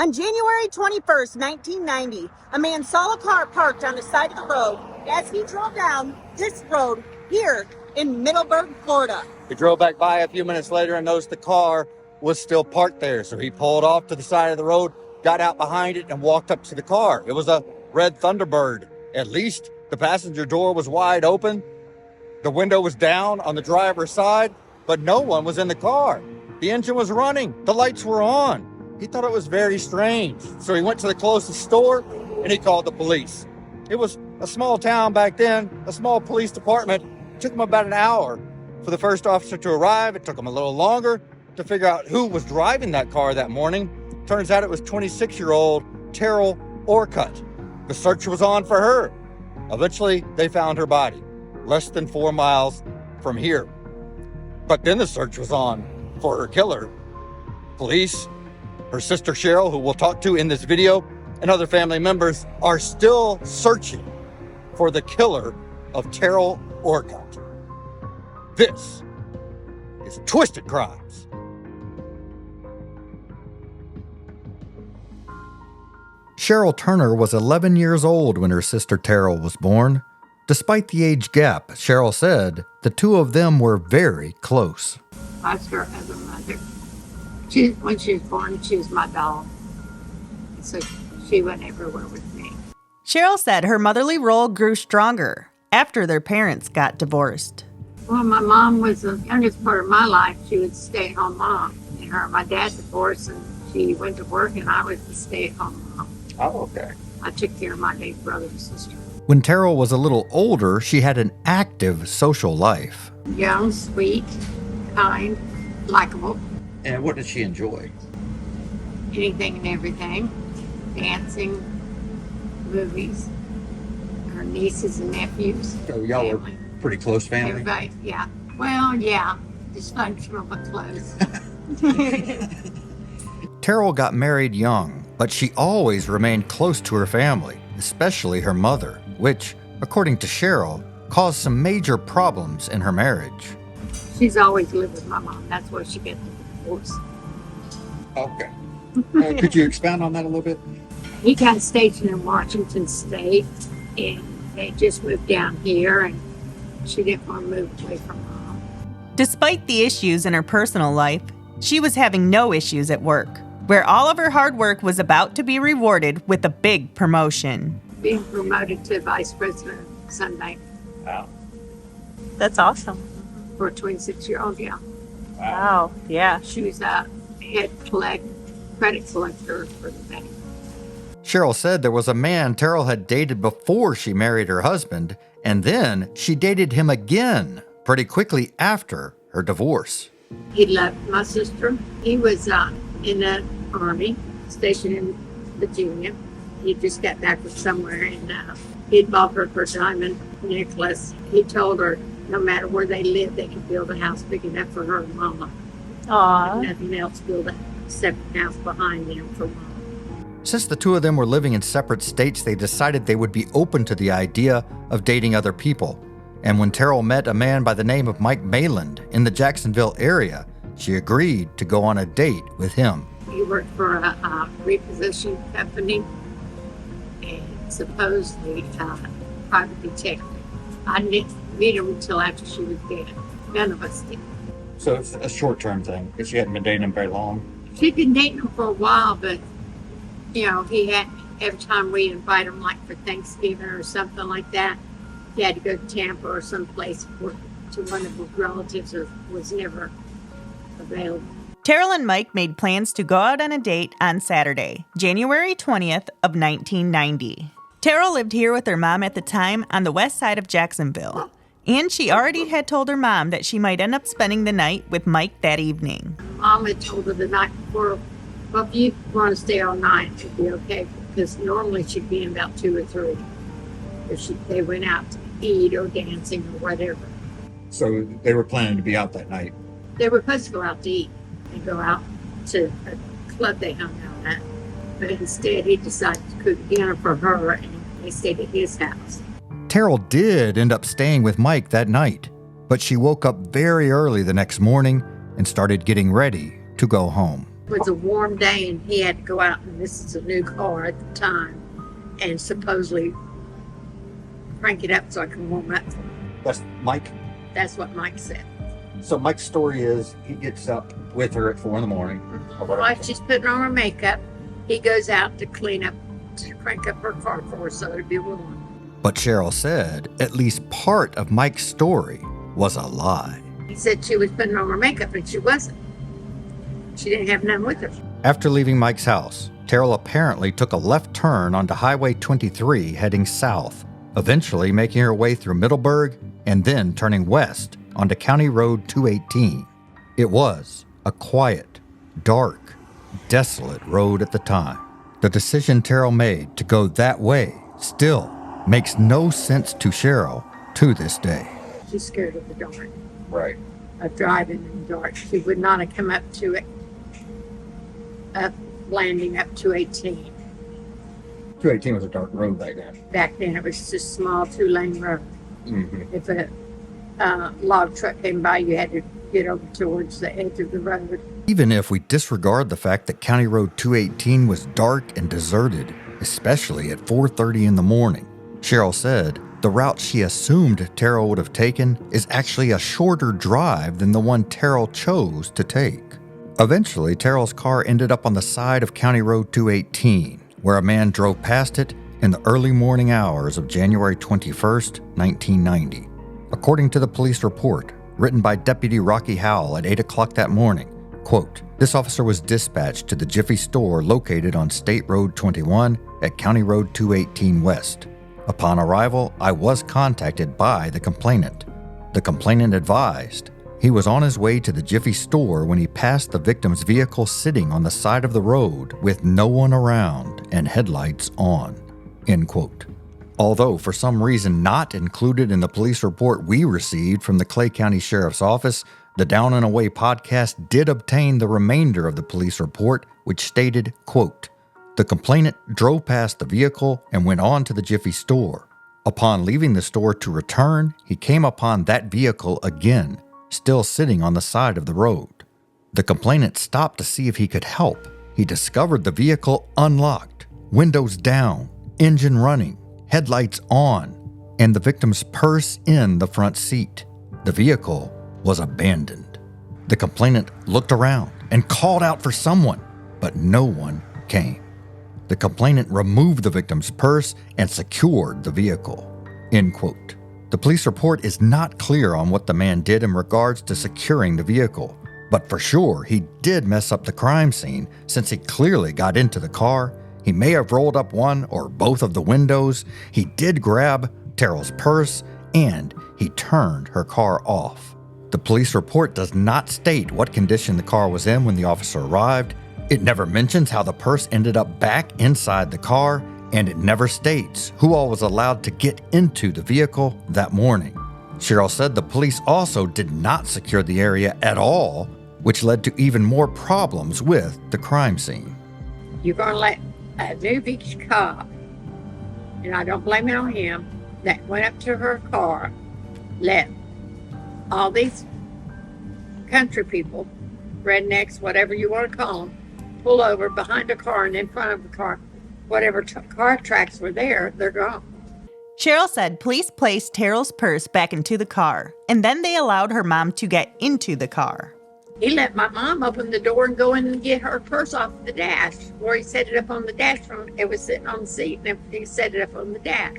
On January 21st, 1990, a man saw a car parked on the side of the road as he drove down this road here in Middleburg, Florida. He drove back by a few minutes later and noticed the car was still parked there. So he pulled off to the side of the road, got out behind it, and walked up to the car. It was a red Thunderbird. At least the passenger door was wide open. The window was down on the driver's side, but no one was in the car. The engine was running. The lights were on. He thought it was very strange. So he went to the closest store and he called the police. It was a small town back then, a small police department. It took him about an hour for the first officer to arrive. It took him a little longer to figure out who was driving that car that morning. Turns out it was 26-year-old Teryl Orcutt. The search was on for her. Eventually, they found her body less than 4 miles from here. But then the search was on for her killer. Police, her sister Cheryl, who we'll talk to in this video, and other family members are still searching for the killer of Teryl Orcutt. This is Twisted Crimes. Cheryl Turner was 11 years old when her sister Teryl was born. Despite the age gap, Cheryl said the two of them were very close. I saw her as a mother. When she was born, she was my doll. So she went everywhere with me. Cheryl said her motherly role grew stronger after their parents got divorced. Well, my mom was the youngest part of my life. She was a stay-at-home mom. And her and my dad divorced, and she went to work, and I was the stay-at-home mom. Oh, okay. I took care of my big brother and sister. When Teryl was a little older, she had an active social life. Young, sweet, kind, likable. And what did she enjoy? Anything and everything. Dancing, movies, her nieces and nephews. So y'all were pretty close family? Everybody, yeah. Well, yeah. Dysfunctional but close. Teryl got married young, but she always remained close to her family, especially her mother, which, according to Cheryl, caused some major problems in her marriage. She's always lived with my mom. That's why she got the divorce. Okay. Could you expound on that a little bit? He got stationed in Washington State, and they just moved down here, and she didn't want to move away from mom. Despite the issues in her personal life, she was having no issues at work, where all of her hard work was about to be rewarded with a big promotion. Being promoted to vice president Sunday. Wow. That's awesome. For a 26-year-old, yeah. Wow. Yeah. She was a head credit collector for the bank. Cheryl said there was a man Teryl had dated before she married her husband, and then she dated him again pretty quickly after her divorce. He loved my sister. He was in the Army, stationed in Virginia. He just got back from somewhere, and he'd bought her diamond necklace. He told her no matter where they lived, they could build a house big enough for her and mama. Aww. Nothing else, build a separate house behind them for mama. Since the two of them were living in separate states, they decided they would be open to the idea of dating other people. And when Teryl met a man by the name of Mike Mayland in the Jacksonville area, she agreed to go on a date with him. He worked for a repossession company and supposedly private detective. I didn't meet him until after she was dead. None of us did. So it's a short-term thing, because she hadn't been dating him very long. She'd been dating him for a while, but, you know, he had, every time we invite him, like for Thanksgiving or something like that, he had to go to Tampa or someplace to one of his relatives, or was never available. Teryl and Mike made plans to go out on a date on Saturday, January 20th of 1990. Teryl lived here with her mom at the time on the west side of Jacksonville, and she already had told her mom that she might end up spending the night with Mike that evening. Mom had told her the night before, well, if you want to stay all night, it'd be okay, because normally she'd be in about 2 or 3 if they went out to eat or dancing or whatever. So they were planning to be out that night. They were supposed to go out to eat and go out to a club they hung out at. But instead, he decided to cook dinner for her, and they stayed at his house. Teryl did end up staying with Mike that night, but she woke up very early the next morning and started getting ready to go home. It was a warm day and he had to go out, and this is a new car at the time, and supposedly crank it up so I can warm up. That's Mike. That's what Mike said. So Mike's story is he gets up with her at 4 a.m. While she's putting on her makeup, he goes out to crank up her car for her so it'd be warm. But Cheryl said at least part of Mike's story was a lie. He said she was putting on her makeup, and she wasn't. She didn't have none with her. After leaving Mike's house, Teryl apparently took a left turn onto Highway 23 heading south, eventually making her way through Middleburg and then turning west onto County Road 218. It was a quiet, dark, desolate road at the time. The decision Teryl made to go that way still makes no sense to Cheryl to this day. She's scared of the dark, Right. of driving in the dark. She would not have come up to it, landing up 218. 218 was a dark road back then. Back then, it was just a small 2-lane road. Mm-hmm. If a log truck came by, you had to get over towards the edge of the road. Even if we disregard the fact that County Road 218 was dark and deserted, especially at 4:30 in the morning, Cheryl said the route she assumed Teryl would have taken is actually a shorter drive than the one Teryl chose to take. Eventually, Teryl's car ended up on the side of County Road 218, where a man drove past it in the early morning hours of January 21st, 1990. According to the police report, written by Deputy Rocky Howell at 8 o'clock that morning, quote, "This officer was dispatched to the Jiffy store located on State Road 21 at County Road 218 West. Upon arrival, I was contacted by the complainant. The complainant advised he was on his way to the Jiffy store when he passed the victim's vehicle sitting on the side of the road with no one around and headlights on," end quote. Although for some reason not included in the police report we received from the Clay County Sheriff's Office, the Down and Away podcast did obtain the remainder of the police report, which stated, quote, "The complainant drove past the vehicle and went on to the Jiffy store. Upon leaving the store to return, he came upon that vehicle again, still sitting on the side of the road. The complainant stopped to see if he could help. He discovered the vehicle unlocked, windows down, engine running, headlights on, and the victim's purse in the front seat. The vehicle was abandoned. The complainant looked around and called out for someone, but no one came. The complainant removed the victim's purse and secured the vehicle," end quote. The police report is not clear on what the man did in regards to securing the vehicle, but for sure he did mess up the crime scene since he clearly got into the car. He may have rolled up one or both of the windows. He did grab Teryl's purse, and he turned her car off. The police report does not state what condition the car was in when the officer arrived. It never mentions how the purse ended up back inside the car, and it never states who all was allowed to get into the vehicle that morning. Cheryl said the police also did not secure the area at all, which led to even more problems with the crime scene. You're going to let a New Beach cop, and I don't blame it on him, that went up to her car, let all these country people, rednecks, whatever you want to call them, pull over behind a car and in front of the car. Whatever car tracks were there, they're gone. Cheryl said police placed Teryl's purse back into the car, and then they allowed her mom to get into the car. He let my mom open the door and go in and get her purse off the dash, where he set it up on the dash. It was sitting on the seat, and he set it up on the dash.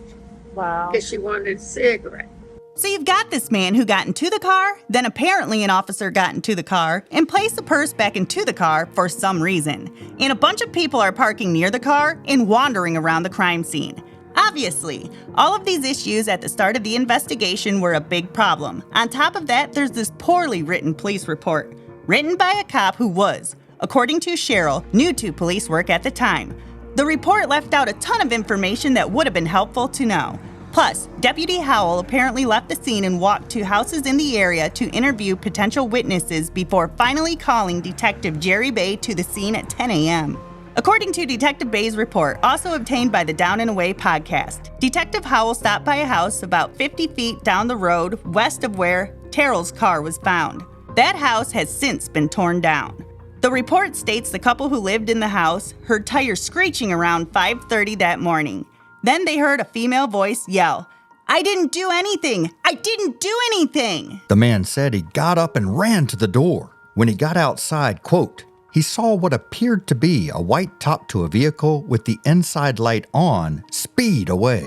Wow. Because she wanted a cigarette. So you've got this man who got into the car, then apparently an officer got into the car and placed the purse back into the car for some reason. And a bunch of people are parking near the car and wandering around the crime scene. Obviously, all of these issues at the start of the investigation were a big problem. On top of that, there's this poorly written police report, written by a cop who was, according to Cheryl, new to police work at the time. The report left out a ton of information that would have been helpful to know. Plus, Deputy Howell apparently left the scene and walked to houses in the area to interview potential witnesses before finally calling Detective Jerry Bay to the scene at 10 a.m. According to Detective Bay's report, also obtained by the Down and Away podcast, Detective Howell stopped by a house about 50 feet down the road west of where Teryl's car was found. That house has since been torn down. The report states the couple who lived in the house heard tires screeching around 5:30 that morning. Then they heard a female voice yell, "I didn't do anything! I didn't do anything!" The man said he got up and ran to the door. When he got outside, quote, he saw what appeared to be a white top to a vehicle with the inside light on speed away.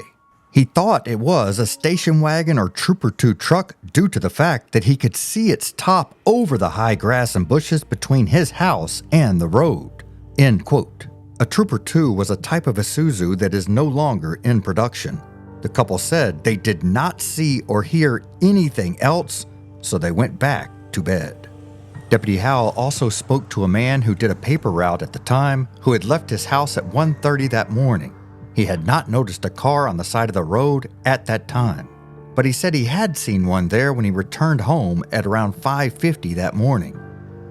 He thought it was a station wagon or Trooper 2 truck due to the fact that he could see its top over the high grass and bushes between his house and the road. End quote. A Trooper 2 was a type of Isuzu that is no longer in production. The couple said they did not see or hear anything else, so they went back to bed. Deputy Howell also spoke to a man who did a paper route at the time who had left his house at 1:30 that morning. He had not noticed a car on the side of the road at that time, but he said he had seen one there when he returned home at around 5:50 that morning.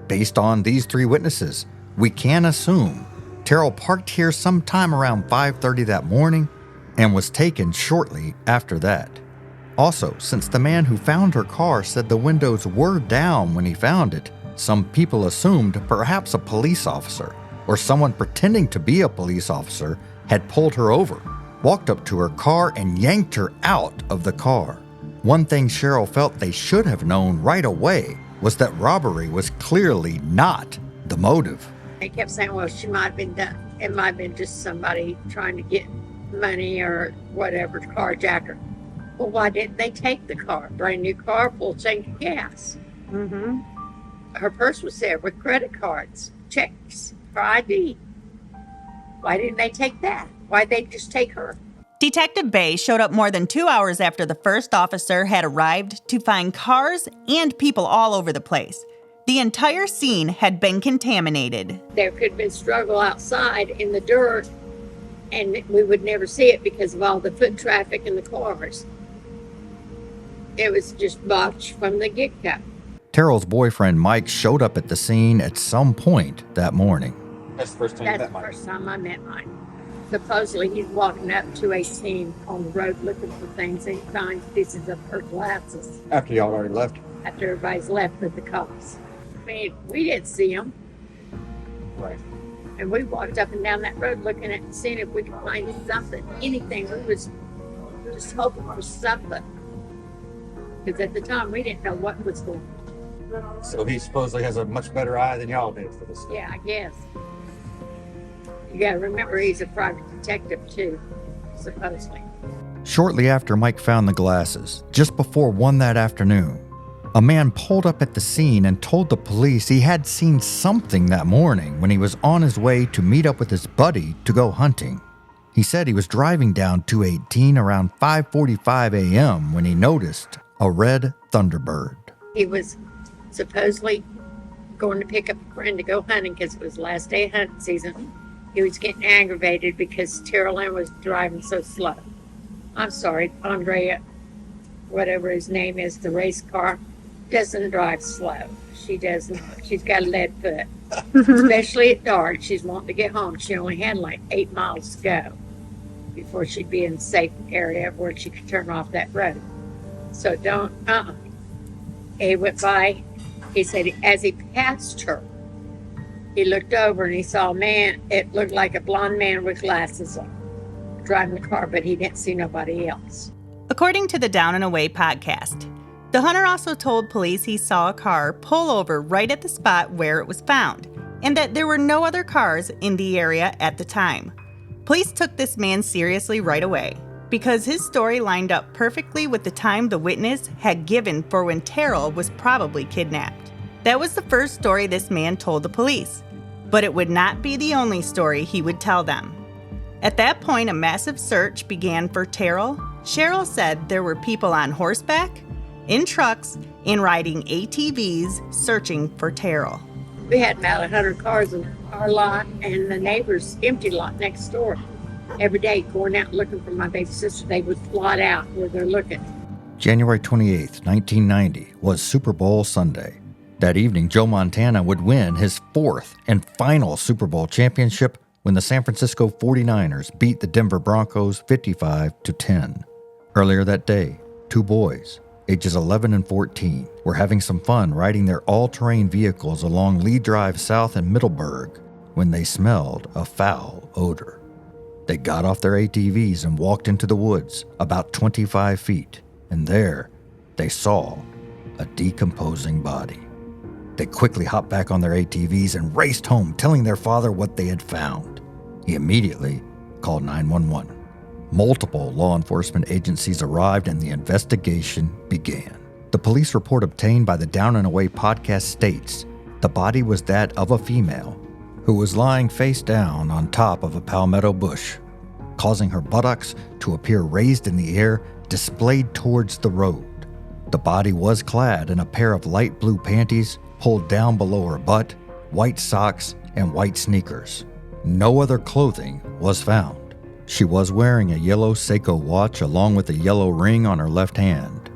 Based on these three witnesses, we can assume Teryl parked here sometime around 5:30 that morning and was taken shortly after that. Also, since the man who found her car said the windows were down when he found it, some people assumed perhaps a police officer or someone pretending to be a police officer had pulled her over, walked up to her car, and yanked her out of the car. One thing Cheryl felt they should have known right away was that robbery was clearly not the motive. They kept saying, well, she might have been done. It might have been just somebody trying to get money or whatever, carjacker. Well, why didn't they take the car? Brand new car, full tank of gas. Mm-hmm. Her purse was there with credit cards, checks, her ID. Why didn't they take that? Why'd they just take her? Detective Bay showed up more than 2 hours after the first officer had arrived to find cars and people all over the place. The entire scene had been contaminated. There could have been struggle outside in the dirt, and we would never see it because of all the foot traffic and the cars. It was just botched from the get-go. Teryl's boyfriend Mike showed up at the scene at some point that morning. That's the first time you That's met the Mike. first time I met Mike. Supposedly he's walking up 218 on the road looking for things, and he finds pieces of her glasses After y'all already left. after everybody's left with the cops. I mean, we didn't see him, Right. and we walked up and down that road looking at seeing if we could find something, anything. We was just hoping for something. Because at the time we didn't know what was going on. So he supposedly has a much better eye than y'all did for this stuff. Yeah, I guess. You gotta remember he's a private detective too, supposedly. Shortly after Mike found the glasses, just before 1 that afternoon, a man pulled up at the scene and told the police he had seen something that morning when he was on his way to meet up with his buddy to go hunting. He said he was driving down 218 around 5:45 a.m. when he noticed a red Thunderbird. He was supposedly going to pick up a friend to go hunting because it was the last day of hunting season. He was getting aggravated because Teryl Ann was driving so slow. I'm sorry, Andrea, whatever his name is, the race car, doesn't drive slow. She doesn't. She's got a lead foot. Especially at dark. She's wanting to get home. She only had like 8 miles to go before she'd be in a safe area where she could turn off that road. So don't, He went by. He said as he passed her, he looked over and he saw a man. It looked like a blonde man with glasses on, driving the car, but he didn't see nobody else. According to the Down and Away podcast, the hunter also told police he saw a car pull over right at the spot where it was found, and that there were no other cars in the area at the time. Police took this man seriously right away, because his story lined up perfectly with the time the witness had given for when Teryl was probably kidnapped. That was the first story this man told the police, but it would not be the only story he would tell them. At that point, a massive search began for Teryl. Cheryl said there were people on horseback, in trucks, and riding ATVs searching for Teryl. We had about 100 cars in our lot and the neighbor's empty lot next door. Every day going out looking for my baby sister, they would plot out where they're looking. January 28, 1990 was Super Bowl Sunday. That evening, Joe Montana would win his 4th and final Super Bowl championship when the San Francisco 49ers beat the Denver Broncos 55-10. Earlier that day, 2 boys, ages 11 and 14, were having some fun riding their all-terrain vehicles along Lee Drive south in Middleburg when they smelled a foul odor. They got off their ATVs and walked into the woods about 25 feet, and there they saw a decomposing body. They quickly hopped back on their ATVs and raced home, telling their father what they had found. He immediately called 911. Multiple law enforcement agencies arrived and the investigation began. The police report obtained by the Down and Away podcast states the body was that of a female who was lying face down on top of a palmetto bush, causing her buttocks to appear raised in the air, displayed towards the road. The body was clad in a pair of light blue panties pulled down below her butt, white socks, and white sneakers. No other clothing was found. She was wearing a yellow Seiko watch along with a yellow ring on her left hand.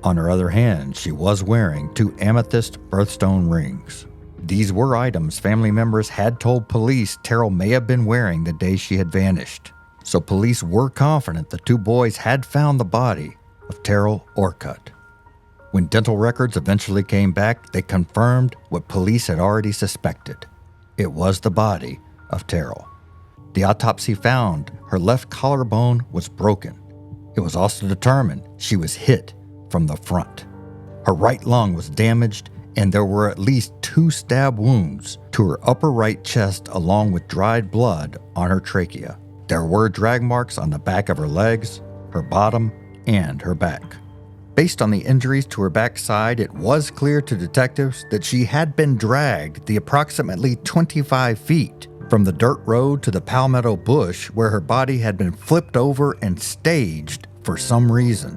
On her other hand, she was wearing 2 amethyst birthstone rings. These were items family members had told police Teryl may have been wearing the day she had vanished. So police were confident the 2 boys had found the body of Teryl Orcutt. When dental records eventually came back, they confirmed what police had already suspected. It was the body of Teryl. The autopsy found her left collarbone was broken. It was also determined she was hit from the front. Her right lung was damaged, and there were at least 2 stab wounds to her upper right chest along with dried blood on her trachea. There were drag marks on the back of her legs, her bottom, and her back. Based on the injuries to her backside, it was clear to detectives that she had been dragged the approximately 25 feet from the dirt road to the palmetto bush where her body had been flipped over and staged for some reason.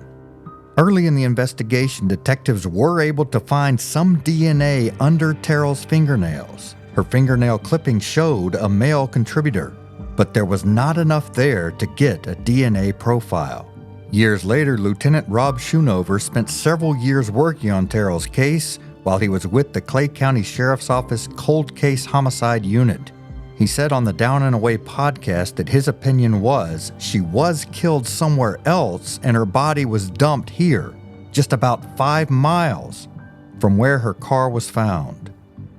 Early in the investigation, detectives were able to find some DNA under Teryl's fingernails. Her fingernail clipping showed a male contributor, but there was not enough there to get a DNA profile. Years later, Lieutenant Rob Schoonover spent several years working on Teryl's case while he was with the Clay County Sheriff's Office Cold Case Homicide Unit. He said on the Down and Away podcast that his opinion was she was killed somewhere else and her body was dumped here, just about 5 miles from where her car was found.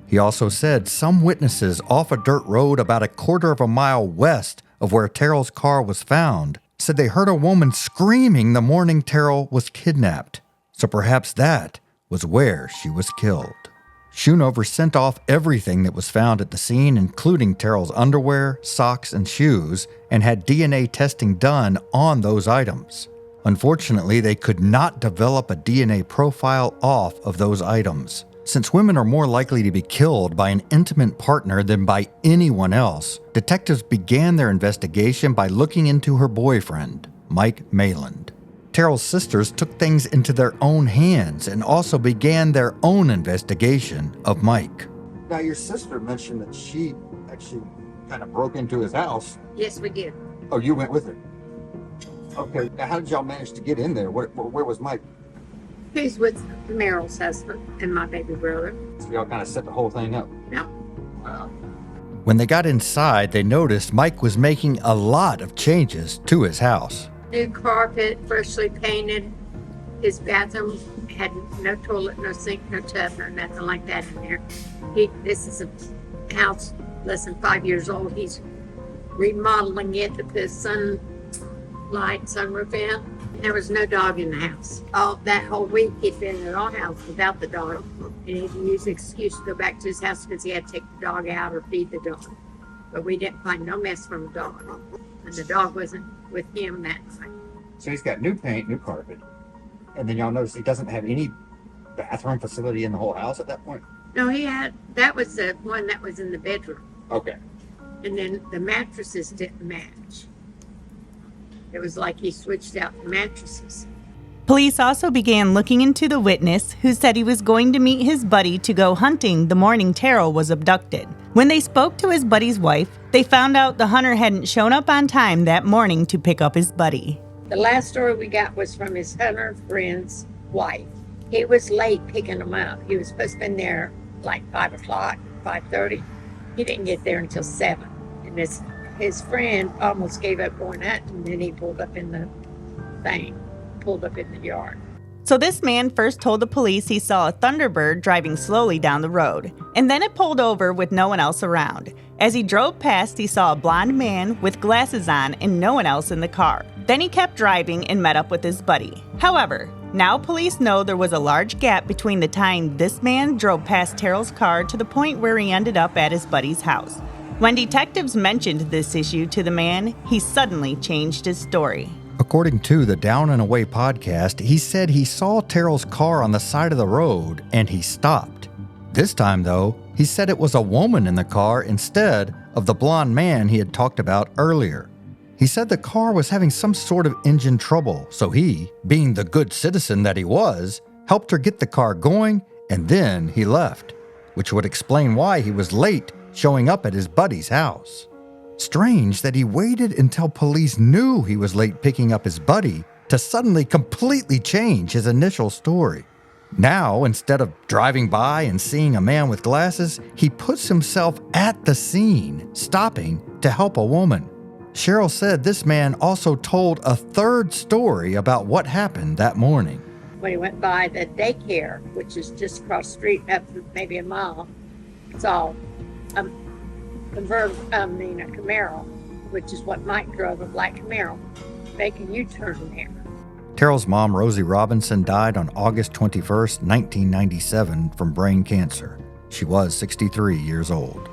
He also said some witnesses off a dirt road about a quarter of a mile west of where Teryl's car was found said they heard a woman screaming the morning Teryl was kidnapped. So perhaps that was where she was killed. Schoonover sent off everything that was found at the scene, including Teryl's underwear, socks, and shoes, and had DNA testing done on those items. Unfortunately, they could not develop a DNA profile off of those items. Since women are more likely to be killed by an intimate partner than by anyone else, detectives began their investigation by looking into her boyfriend, Mike Mayland. Teryl's sisters took things into their own hands and also began their own investigation of Mike. Now, your sister mentioned that she actually kind of broke into his house. Yes, we did. Oh, you went with her? Okay. Now, how did y'all manage to get in there? Where was Mike? He's with Meryl's husband and my baby brother. So y'all kind of set the whole thing up? Yeah. Wow. When they got inside, they noticed Mike was making a lot of changes to his house. New carpet, freshly painted. His bathroom had no toilet, no sink, no tub, no nothing like that in there. This is a house less than 5 years old. He's remodeling it to put sunroof in. There was no dog in the house. That whole week he'd been in our house without the dog. And he'd use the excuse to go back to his house because he had to take the dog out or feed the dog. But we didn't find no mess from the dog. And the dog wasn't with him that night. So he's got new paint, new carpet. And then y'all notice he doesn't have any bathroom facility in the whole house at that point? No, that was the one that was in the bedroom. Okay. And then the mattresses didn't match. It was like he switched out the mattresses. Police also began looking into the witness who said he was going to meet his buddy to go hunting the morning Teryl was abducted. When they spoke to his buddy's wife, they found out the hunter hadn't shown up on time that morning to pick up his buddy. The last story we got was from his hunter friend's wife. He was late picking him up. He was supposed to be there like 5 o'clock, 5:30. He didn't get there until 7. And his friend almost gave up going out, and then he pulled up in the yard. So this man first told the police he saw a Thunderbird driving slowly down the road, and then it pulled over with no one else around. As he drove past, he saw a blonde man with glasses on and no one else in the car. Then he kept driving and met up with his buddy. However, now police know there was a large gap between the time this man drove past Teryl's car to the point where he ended up at his buddy's house. When detectives mentioned this issue to the man, he suddenly changed his story. According to the Down and Away podcast, he said he saw Teryl's car on the side of the road and he stopped. This time, though, he said it was a woman in the car instead of the blonde man he had talked about earlier. He said the car was having some sort of engine trouble, so he, being the good citizen that he was, helped her get the car going, and then he left, which would explain why he was late showing up at his buddy's house. Strange that he waited until police knew he was late picking up his buddy to suddenly completely change his initial story. Now, instead of driving by and seeing a man with glasses, he puts himself at the scene, stopping to help a woman. Cheryl said this man also told a third story about what happened that morning. When he went by the daycare, which is just across the street, up maybe a mile, saw a Camaro, which is what Mike drove, a black Camaro, making a U-turn there. Teryl's mom, Rosie Robinson, died on August 21st, 1997 from brain cancer. She was 63 years old.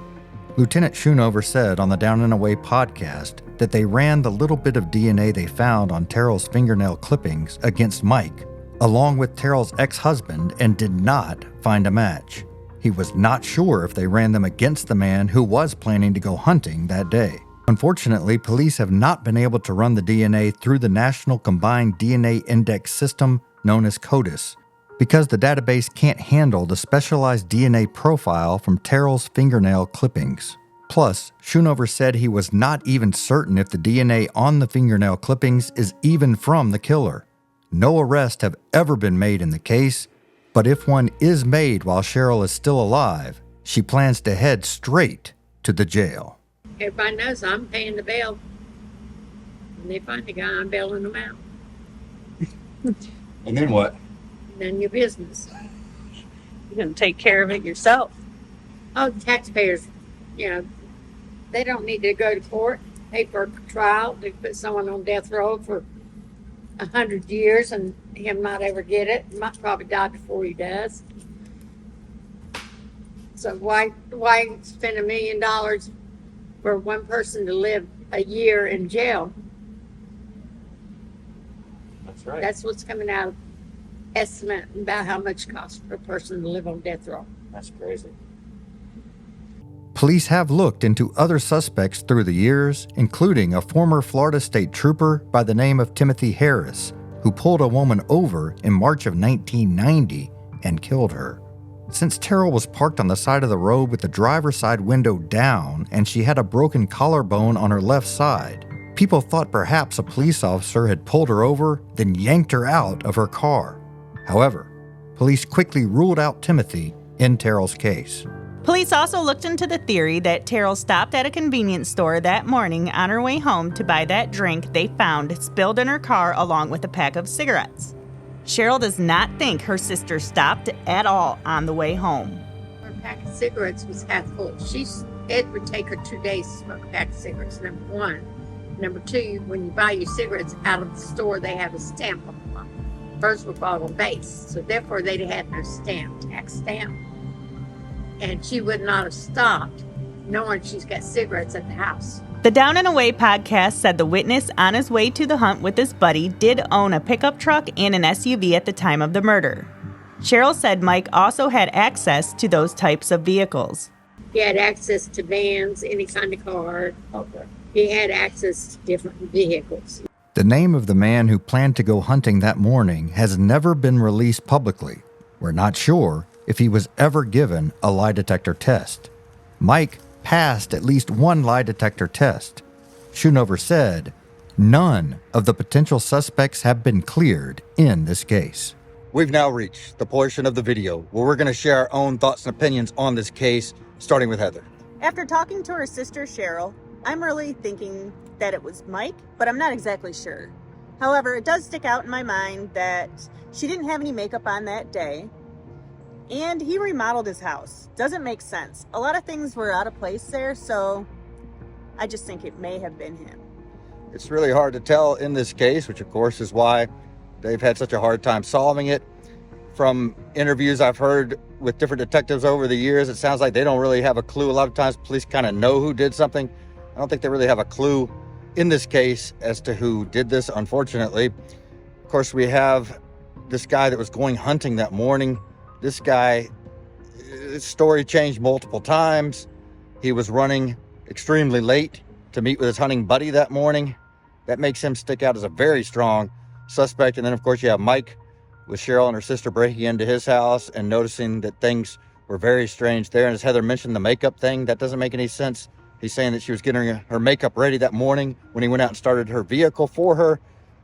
Lieutenant Schoonover said on the Down and Away podcast that they ran the little bit of DNA they found on Teryl's fingernail clippings against Mike, along with Teryl's ex-husband, and did not find a match. He was not sure if they ran them against the man who was planning to go hunting that day. Unfortunately, police have not been able to run the DNA through the National Combined DNA Index System known as CODIS, because the database can't handle the specialized DNA profile from Teryl's fingernail clippings. Plus, Schoonover said he was not even certain if the DNA on the fingernail clippings is even from the killer. No arrests have ever been made in the case, but if one is made while Cheryl is still alive, she plans to head straight to the jail. Everybody knows I'm paying the bail. When they find the guy, I'm bailing them out. And then what? None your business. You're going to take care of it yourself. Oh, taxpayers, they don't need to go to court, pay for a trial, to put someone on death row for 100 years and him not ever get it. He might probably die before he does. So why spend $1 million for one person to live a year in jail? That's right. That's what's coming out of estimate about how much it costs for a person to live on death row. That's crazy. Police have looked into other suspects through the years, including a former Florida State Trooper by the name of Timothy Harris, who pulled a woman over in March of 1990 and killed her. Since Teryl was parked on the side of the road with the driver's side window down and she had a broken collarbone on her left side, people thought perhaps a police officer had pulled her over, then yanked her out of her car. However, police quickly ruled out Timothy in Teryl's case. Police also looked into the theory that Teryl stopped at a convenience store that morning on her way home to buy that drink they found spilled in her car along with a pack of cigarettes. Cheryl does not think her sister stopped at all on the way home. Her pack of cigarettes was half full. It would take her 2 days to smoke a pack of cigarettes, number one. Number two, when you buy your cigarettes out of the store, they have a stamp on them. Hers were bottle based, so therefore they'd have had no stamp, tax stamp. And she would not have stopped knowing she's got cigarettes at the house. The Down and Away podcast said the witness on his way to the hunt with his buddy did own a pickup truck and an SUV at the time of the murder. Cheryl said Mike also had access to those types of vehicles. He had access to vans, any kind of car. Okay. He had access to different vehicles. The name of the man who planned to go hunting that morning has never been released publicly. We're not sure if he was ever given a lie detector test. Mike passed at least one lie detector test. Schoonover said none of the potential suspects have been cleared in this case. We've now reached the portion of the video where we're going to share our own thoughts and opinions on this case, starting with Heather. After talking to her sister Cheryl, I'm really thinking that it was Mike, but I'm not exactly sure. However, it does stick out in my mind that she didn't have any makeup on that day, and he remodeled his house. Doesn't make sense. A lot of things were out of place there, so I just think it may have been him. It's really hard to tell in this case, which of course is why they've had such a hard time solving it. From interviews I've heard with different detectives over the years, it sounds like they don't really have a clue. A lot of times police kind of know who did something. I don't think they really have a clue in this case as to who did this, unfortunately. Of course, we have this guy that was going hunting that morning. This guy, his story changed multiple times. He was running extremely late to meet with his hunting buddy that morning. That makes him stick out as a very strong suspect. And then, of course, you have Mike with Cheryl and her sister breaking into his house and noticing that things were very strange there. And as Heather mentioned, the makeup thing, that doesn't make any sense. He's saying that she was getting her makeup ready that morning when he went out and started her vehicle for her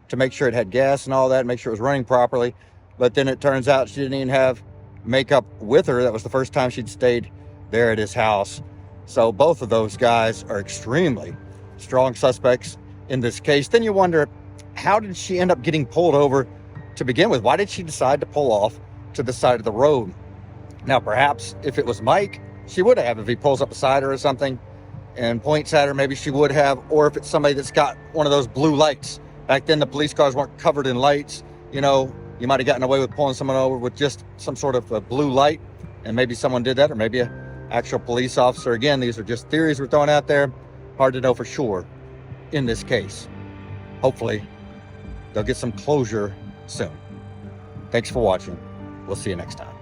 to make sure it had gas and all that, make sure it was running properly. But then it turns out she didn't even have makeup with her. That was the first time she'd stayed there at his house. So both of those guys are extremely strong suspects in this case. Then you wonder, how did she end up getting pulled over to begin with? Why did she decide to pull off to the side of the road? Now, perhaps if it was Mike, she would have. If he pulls up beside her or something and points at her, maybe she would have. Or if it's somebody that's got one of those blue lights. Back then, the police cars weren't covered in lights. You know, you might have gotten away with pulling someone over with just some sort of a blue light. And maybe someone did that, or maybe an actual police officer. Again, these are just theories we're throwing out there. Hard to know for sure in this case. Hopefully, they'll get some closure soon. Thanks for watching. We'll see you next time.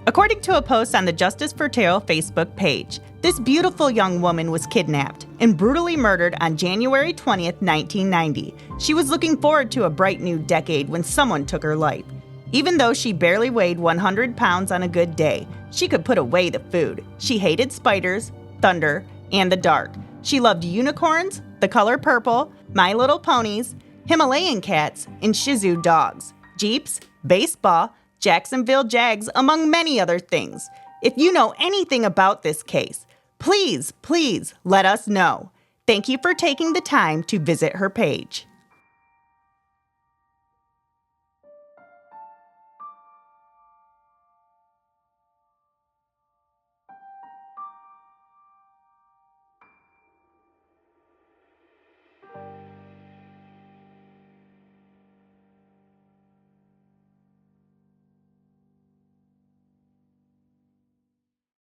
According to a post on the Justice for Teryl Facebook page, this beautiful young woman was kidnapped and brutally murdered on January 20th, 1990. She was looking forward to a bright new decade when someone took her life. Even though she barely weighed 100 pounds on a good day, she could put away the food. She hated spiders, thunder, and the dark. She loved unicorns, the color purple, My Little Ponies, Himalayan cats, and Shih Tzu dogs, Jeeps, baseball, Jacksonville Jags, among many other things. If you know anything about this case, please let us know. Thank you for taking the time to visit her page.